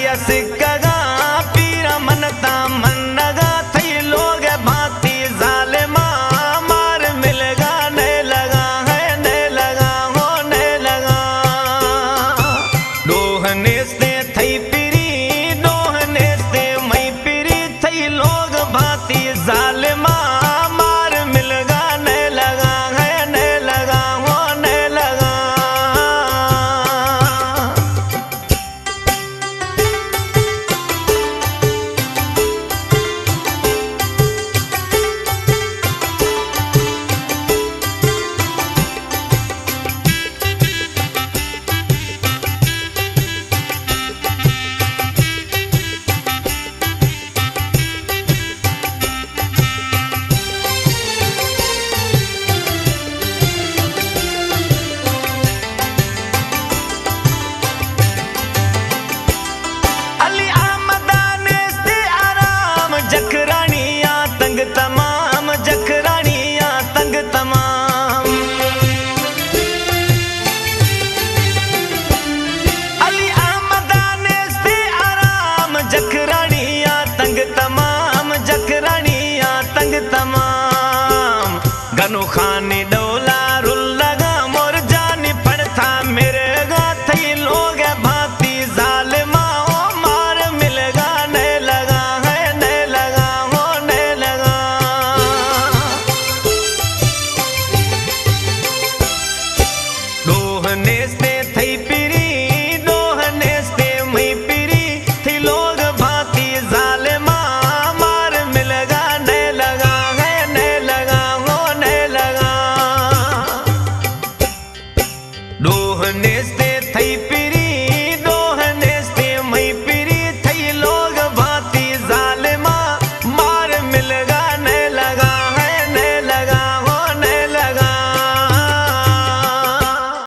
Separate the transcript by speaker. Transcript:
Speaker 1: yes कगा पीरा मनता मन नगा थई लोग भांति जालिमा मार मिलगा ने लगा है ने लगा होने लगा डोहने से थई पीरी डोहने से मई पीरी थई लोग भांति जालिमा मार मिलगा ने लगा है ने लगा होने लगा जखरानिया तंग तमाम जखरानिया तंग तमाम अली आमदाने से आराम जखरानिया तंग तमाम जखरानिया तंग तमाम गनु खानी डोला रुल लगा मोर जानी पड़ता मेरे गा थई लोग भांति जालिमा ओ मार मिलगा ने लगा डोहने से थई पीरी डोहने से मई पीरी थी लोग भांति जालिमा मार मिलगा ने लगा है ने लगा होने लगा डोहने से थई पीरी